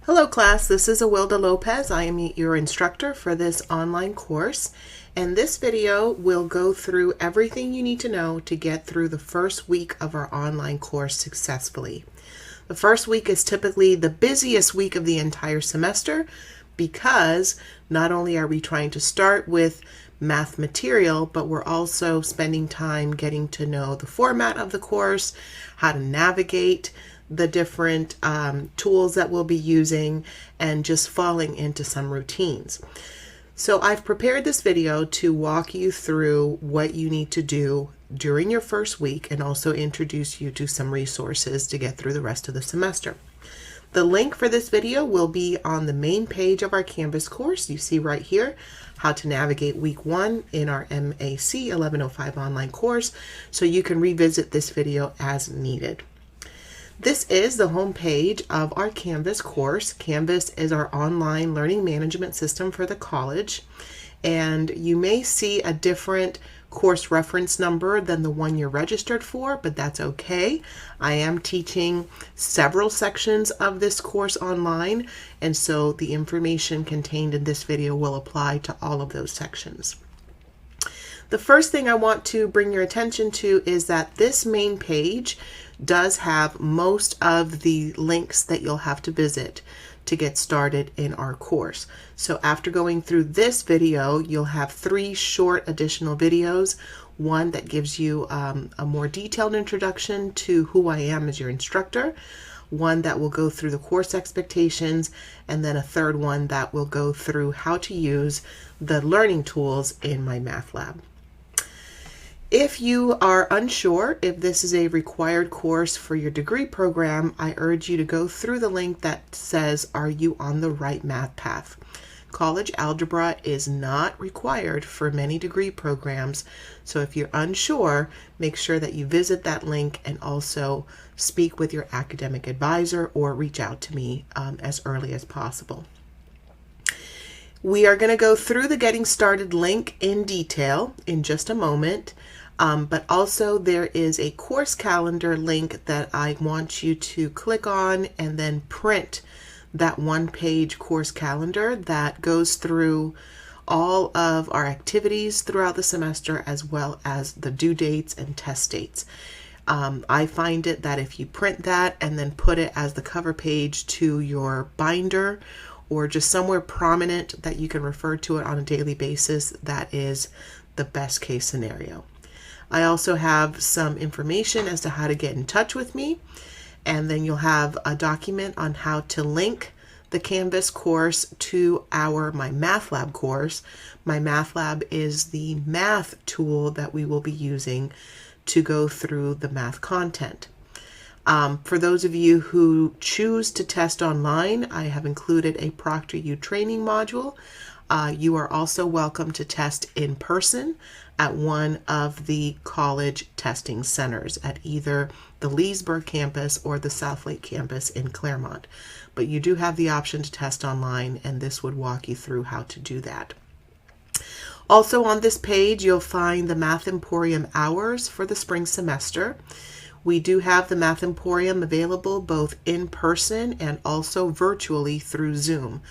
Hello class, this is Awilda Lopez. I am your instructor for this online course, and this video will go through everything you need to know to get through the first week of our online course successfully. The first week is typically the busiest week of the entire semester because not only are we trying to start with math material, but we're also spending time getting to know the format of the course, how to navigate the different tools that we'll be using, and just falling into some routines. So I've prepared this video to walk you through what you need to do during your first week and also introduce you to some resources to get through the rest of the semester. The link for this video will be on the main page of our Canvas course. You see right here how to navigate week 1 in our MAC1105 online course, so you can revisit this video as needed. This is the home page of our Canvas course. Canvas is our online learning management system for the college, and you may see a different course reference number than the one you're registered for, but that's okay. I am teaching several sections of this course online, and so the information contained in this video will apply to all of those sections. The first thing I want to bring your attention to is that this main page does have most of the links that you'll have to visit to get started in our course. So after going through this video, you'll have 3 short additional videos. One that gives you a more detailed introduction to who I am as your instructor, one that will go through the course expectations, and then a third one that will go through how to use the learning tools in MyMathLab. If you are unsure if this is a required course for your degree program, I urge you to go through the link that says, "Are you on the right math path?" College algebra is not required for many degree programs, so if you're unsure, make sure that you visit that link and also speak with your academic advisor or reach out to me as early as possible. We are going to go through the Getting Started link in detail in just a moment. But also there is a course calendar link that I want you to click on and then print that one-page course calendar that goes through all of our activities throughout the semester, as well as the due dates and test dates. I find it that if you print that and then put it as the cover page to your binder or just somewhere prominent that you can refer to it on a daily basis, that is the best case scenario. I also have some information as to how to get in touch with me, and then you'll have a document on how to link the Canvas course to our MyMathLab course. MyMathLab is the math tool that we will be using to go through the math content. For those of you who choose to test online, I have included a ProctorU training module. You are also welcome to test in person at one of the college testing centers at either the Leesburg campus or the Southlake campus in Claremont. But you do have the option to test online, and this would walk you through how to do that. Also on this page, you'll find the Math Emporium hours for the spring semester. We do have the Math Emporium available both in person and also virtually through Zoom.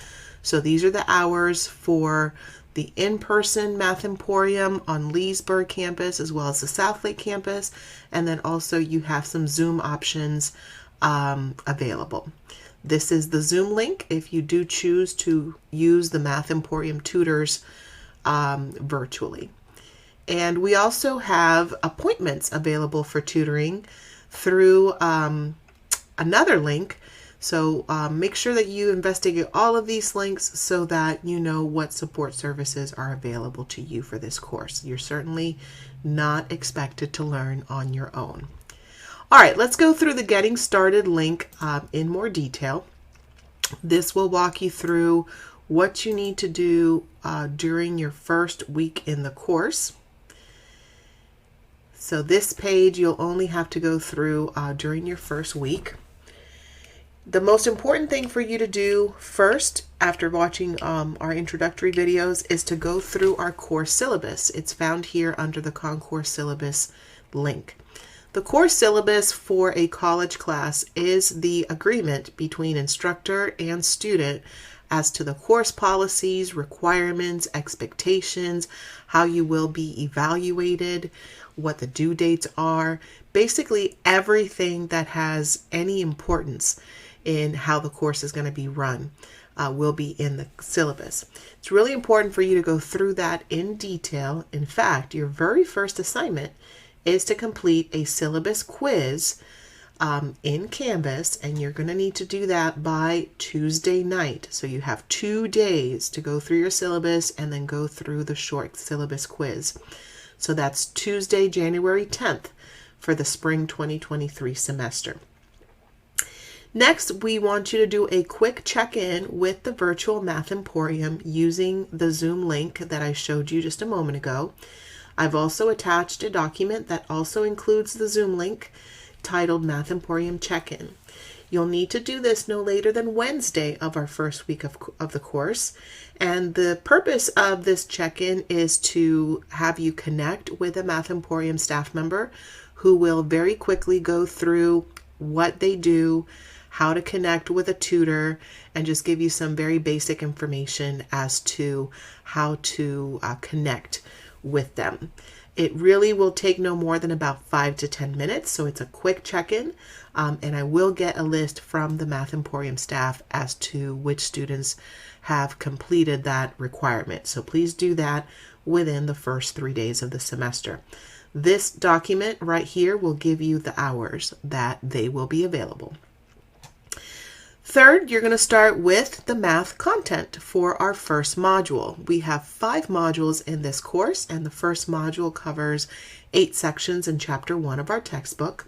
So these are the hours for the in-person Math Emporium on Leesburg campus as well as the Southlake campus, and then also you have some Zoom options available. This is the Zoom link if you do choose to use the Math Emporium tutors virtually. And we also have appointments available for tutoring through another link. So make sure that you investigate all of these links so that you know what support services are available to you for this course. You're certainly not expected to learn on your own. All right, let's go through the Getting Started link in more detail. This will walk you through what you need to do during your first week in the course. So this page you'll only have to go through during your first week. The most important thing for you to do first, after watching our introductory videos, is to go through our course syllabus. It's found here under the Concourse syllabus link. The course syllabus for a college class is the agreement between instructor and student as to the course policies, requirements, expectations, how you will be evaluated, what the due dates are, basically everything that has any importance in how the course is going to be run will be in the syllabus. It's really important for you to go through that in detail. In fact, your very first assignment is to complete a syllabus quiz in Canvas, and you're going to need to do that by Tuesday night. So you have 2 days to go through your syllabus and then go through the short syllabus quiz. So that's Tuesday, January 10th for the spring 2023 semester. Next, we want you to do a quick check-in with the virtual Math Emporium using the Zoom link that I showed you just a moment ago. I've also attached a document that also includes the Zoom link titled Math Emporium Check-In. You'll need to do this no later than Wednesday of our first week of the course. And the purpose of this check-in is to have you connect with a Math Emporium staff member who will very quickly go through what they do, how to connect with a tutor, and just give you some very basic information as to how to connect with them. It really will take no more than about 5 to 10 minutes, so it's a quick check-in, and I will get a list from the Math Emporium staff as to which students have completed that requirement. So please do that within the first 3 days of the semester. This document right here will give you the hours that they will be available. Third, you're going to start with the math content for our first module. We have 5 modules in this course, and the first module covers 8 sections in Chapter 1 of our textbook.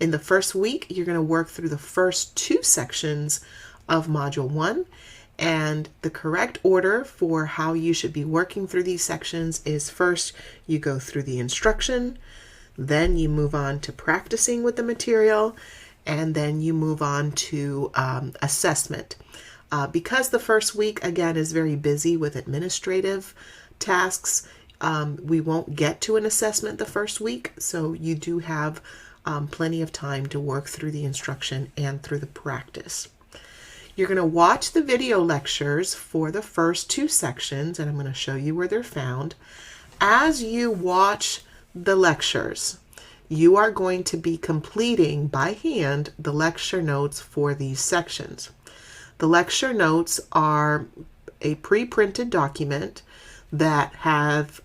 In the first week, you're going to work through the first 2 sections of Module 1, and the correct order for how you should be working through these sections is first you go through the instruction, then you move on to practicing with the material, and then you move on to assessment. Because the first week, again, is very busy with administrative tasks, we won't get to an assessment the first week, so you do have plenty of time to work through the instruction and through the practice. You're going to watch the video lectures for the first 2 sections, and I'm going to show you where they're found. As you watch the lectures, you are going to be completing by hand the lecture notes for these sections. The lecture notes are a pre-printed document that have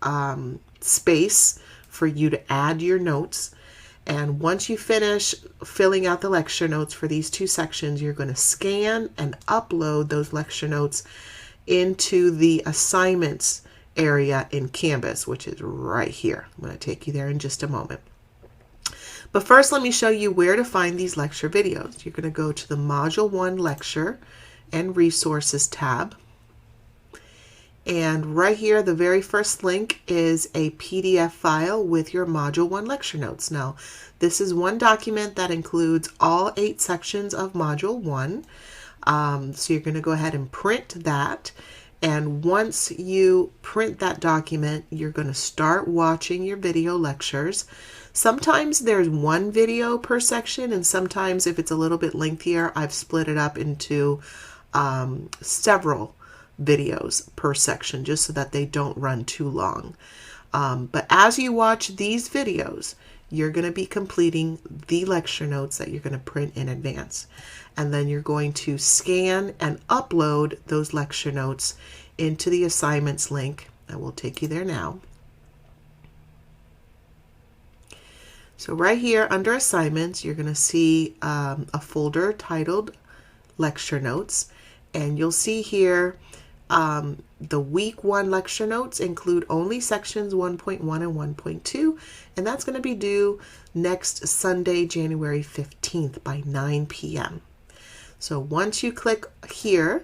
space for you to add your notes. And once you finish filling out the lecture notes for these 2 sections, you're going to scan and upload those lecture notes into the assignments area in Canvas, which is right here. I'm going to take you there in just a moment. But first, let me show you where to find these lecture videos. You're going to go to the Module 1 Lecture and Resources tab. And right here, the very first link is a PDF file with your Module 1 lecture notes. Now, this is one document that includes all 8 sections of Module 1. So you're going to go ahead and print that. And once you print that document, you're going to start watching your video lectures. Sometimes there's 1 video per section, and sometimes if it's a little bit lengthier, I've split it up into several videos per section just so that they don't run too long. But as you watch these videos, you're going to be completing the lecture notes that you're going to print in advance. And then you're going to scan and upload those lecture notes into the assignments link. I will take you there now. So right here under assignments, you're going to see a folder titled Lecture Notes. And you'll see here the week 1 lecture notes include only sections 1.1 and 1.2, and that's going to be due next Sunday, January 15th by 9 p.m. So once you click here,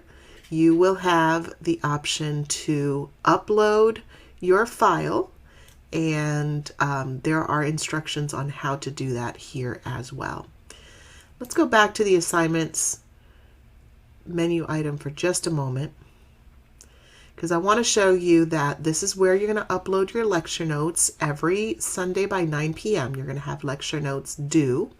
you will have the option to upload your file, and there are instructions on how to do that here as well. Let's go back to the assignments menu item for just a moment. because I want to show you that this is where you're going to upload your lecture notes every Sunday by 9 p.m. You're going to have lecture notes due.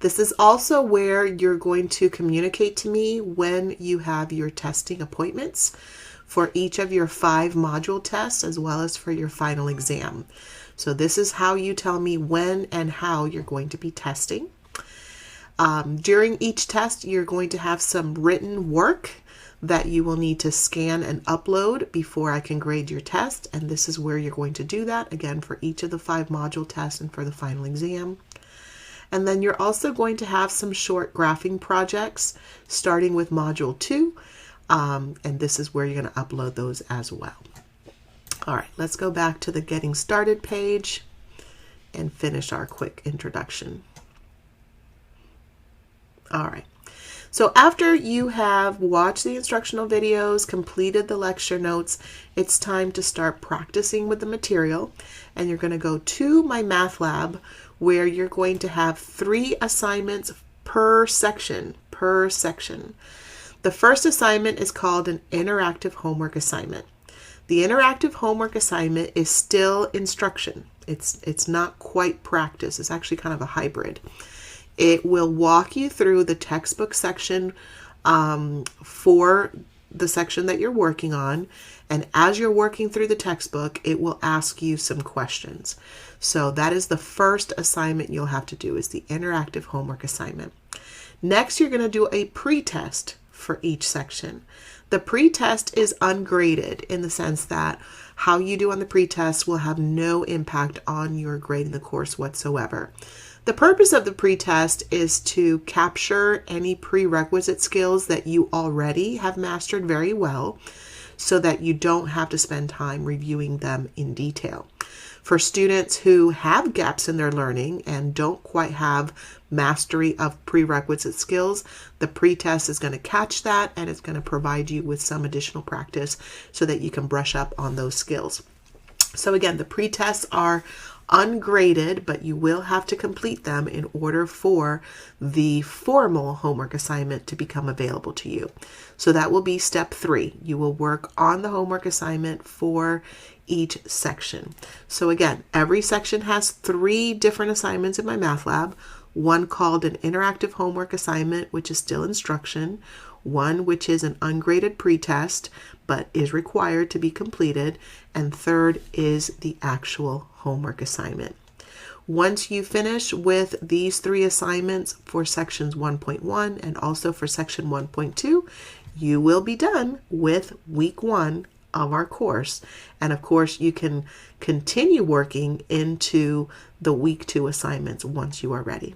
This is also where you're going to communicate to me when you have your testing appointments for each of your 5 module tests as well as for your final exam. So this is how you tell me when and how you're going to be testing. During each test, you're going to have some written work that you will need to scan and upload before I can grade your test. And this is where you're going to do that, again, for each of the 5 module tests and for the final exam. And then you're also going to have some short graphing projects starting with module 2. And this is where you're going to upload those as well. All right, let's go back to the Getting Started page and finish our quick introduction. All right, so after you have watched the instructional videos, completed the lecture notes, it's time to start practicing with the material. And you're going to go to MyMathLab, where you're going to have 3 assignments per section. The first assignment is called an interactive homework assignment. The interactive homework assignment is still instruction. It's not quite practice. It's actually kind of a hybrid. It will walk you through the textbook section for the section that you're working on. And as you're working through the textbook, it will ask you some questions. So that is the first assignment you'll have to do, is the interactive homework assignment. Next, you're going to do a pre-test for each section. The pre-test is ungraded in the sense that how you do on the pre-test will have no impact on your grade in the course whatsoever. The purpose of the pre-test is to capture any prerequisite skills that you already have mastered very well so that you don't have to spend time reviewing them in detail. For students who have gaps in their learning and don't quite have mastery of prerequisite skills, the pre-test is going to catch that and it's going to provide you with some additional practice so that you can brush up on those skills. So again, the pre-tests are ungraded, but you will have to complete them in order for the formal homework assignment to become available to you. So that will be step 3. You will work on the homework assignment for each section. So again, every section has 3 different assignments in MyMathLab. One called an interactive homework assignment, which is still instruction. One which is an ungraded pretest, but is required to be completed. And third is the actual homework assignment. Once you finish with these 3 assignments for sections 1.1 and also for section 1.2, you will be done with week 1 of our course. And of course, you can continue working into the week 2 assignments once you are ready.